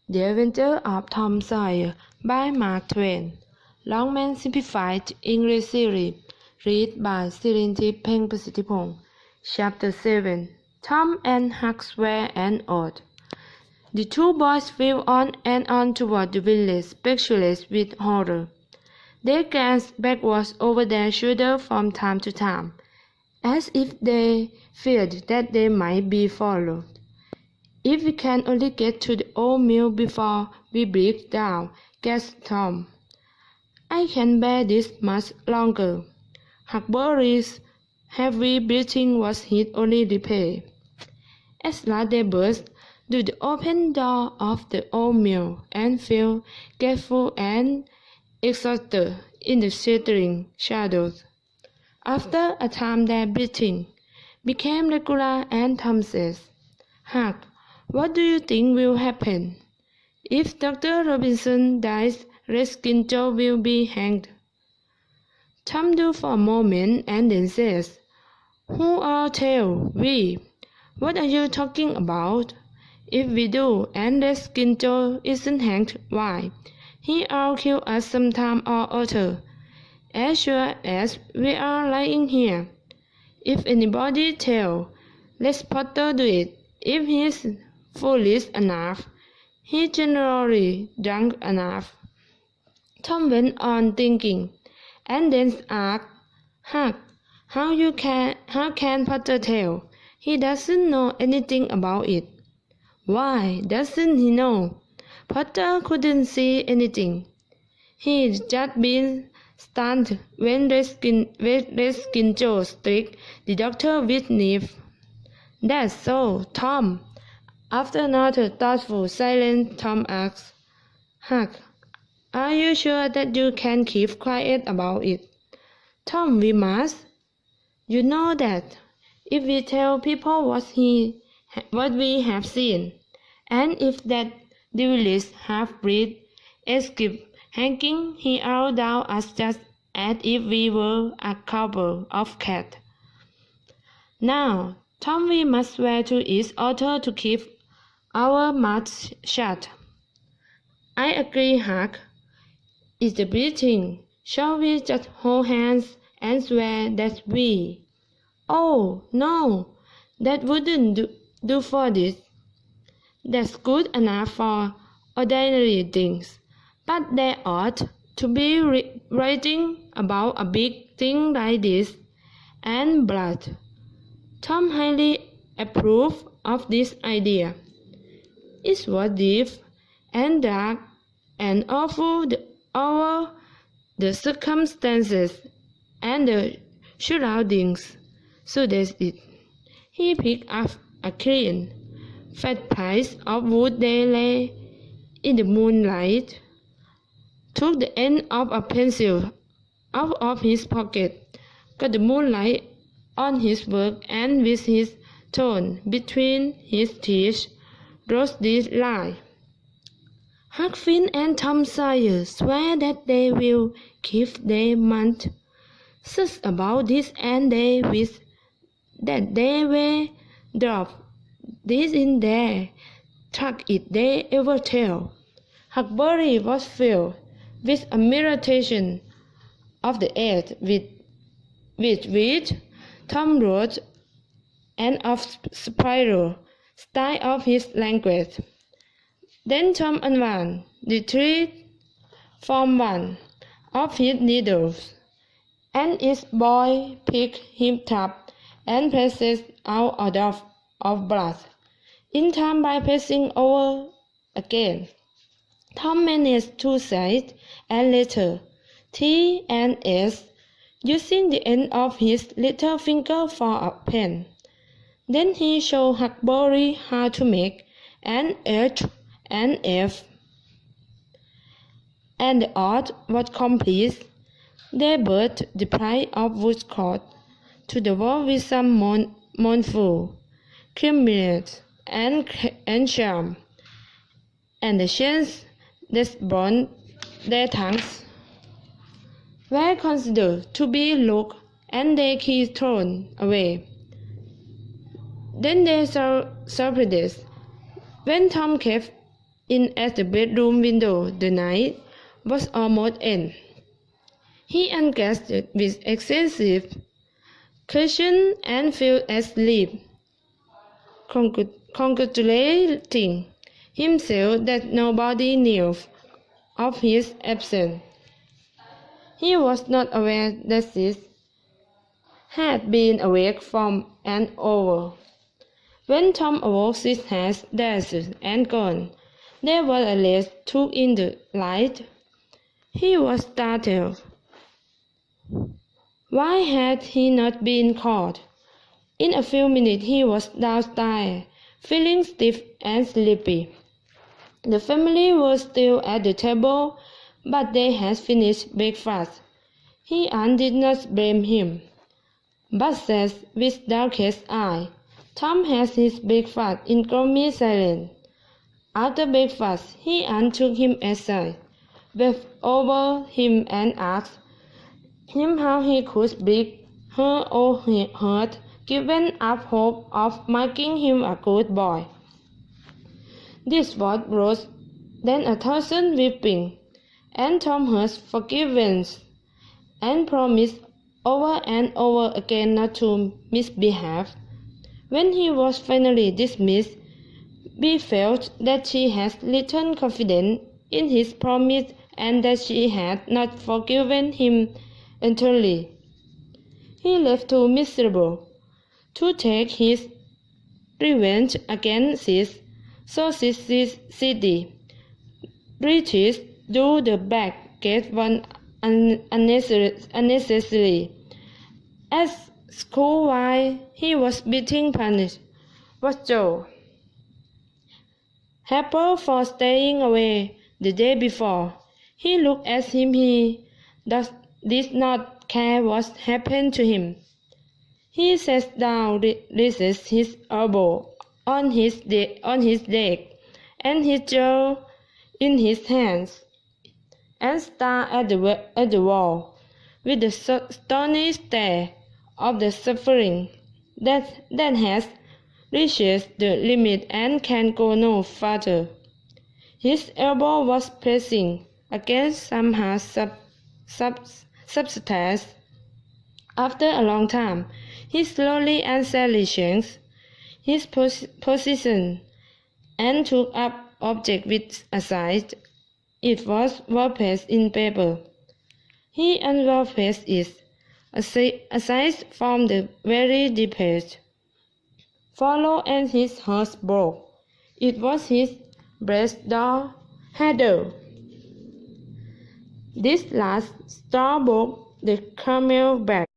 The Adventure of Tom Sawyer by Mark Twain. Longman Simplified English Series. Read by Sirinthip Pengprasittipong. Chapter 7. Tom and Huck swear an oath. The two boys flew on and on toward the village, speechless with horror. They glanced backwards over their shoulders from time to time, as if they feared that they might be followed. "If we can only get to the old mill before we break down," gasped Tom. "I can't bear this much longer." Huckleberry's heavy breathing was his only reply. At last they burst through the open door of the old mill and fell grateful and exhausted in the sheltering shadows. After a time their breathing became regular, and Tom said, "Huck, what do you think will happen? If Dr. Robinson dies, Redskin Joe will be hanged." Tom looked for a moment and then says, "Who are tell we? What are you talking about? If we do, and Redskin Joe isn't hanged, why, he'll kill us sometime or other, as sure as we are lying here. If anybody tell, let Potter do it. If he's foolish enough, he's generally drunk enough." Tom went on thinking, and then asked, "Huck, how can Potter tell? He doesn't know anything about it." "Why doesn't he know? Potter couldn't see anything. He'd just been stunned when Redskin Joe struck the doctor with knife." "That's so, Tom." After another thoughtful silence, Tom asked, "Huck, are you sure that you can keep quiet about it?" "Tom, we must. You know that if we tell people what we have seen, and if that devilish half-breed escapes hanging, he'll down us just as if we were a couple of cats. Now, Tom, we must swear to each other to keep our mouths shut." "I agree, Huck. It's the breathing. Shall we just hold hands and swear that we—" "Oh, no, that wouldn't do for this. That's good enough for ordinary things, but they ought to be writing about a big thing like this, and blood." Tom highly approved of this idea. It was deep and dark and awful over the circumstances and the surroundings suggested. He picked up a clean, fat piece of wood that lay in the moonlight, took the end of a pencil out of his pocket, got the moonlight on his work, and with his tongue between his teeth, wrote this line: "Huck Finn and Tom Sawyer swear that they will keep their mouths shut about this, and they wish that they were drop this in their truck if they ever tell." Huckleberry was filled with admiration of the aid with which Tom wrote, and of spiral style of his language. Then Tom unwound the thread from one of his needles, and each boy picked him up and pressed out a drop of blood. In time, by passing over again, Tom managed to say a letter, T and S, using the end of his little finger for a pen. Then he showed Huckleberry how to make an H and F, and the oath was complete. They brought the price of woodcut to the wall with some mournful climate and charm, and the chains that bound their tongues were considered to be locked and their keys thrown away. Then they surprised when Tom kept in at the bedroom window. The night was almost end. He undressed with excessive caution and fell asleep, congratulating himself that nobody knew of his absence. He was not aware that Sis had been awake for an hour. When Tom awoke, Sis had dashed and gone. They were at last took in the light. He was startled. Why had he not been caught? In a few minutes he was downstairs, feeling stiff and sleepy. The family was still at the table, but they had finished breakfast. His aunt did not blame him, but said with downcast eye, "Tom has his breakfast in gloomy silence." After breakfast, his aunt took him aside, bent over him and asked him how he could break her old heart, given up hope of making him a good boy. This was worse than 1,000 whippings, and Tom heard forgiveness and promised over and over again not to misbehave. When he was finally dismissed, Bee felt that she had little confidence in his promise and that she had not forgiven him entirely. He left too miserable to take his revenge against Sis, so Sis City reached through the back gate one unnecessarily. At school, while he was being punished, was Joe. Happy for staying away the day before. He looked as if he did not care what happened to him. He sat down, rested his elbow on his leg and his jaw in his hands, and stared at the wall with the stony stare of the suffering that has reaches the limit and can go no farther. His elbow was pressing against some hard substance. After a long time, he slowly and sadly changed his position and took up object with a sight. It was wallpaper in paper. He unwrapped it, a size from the very deepest. Follow and his heart broke. It was his breast door handle. This last straw broke the camel back.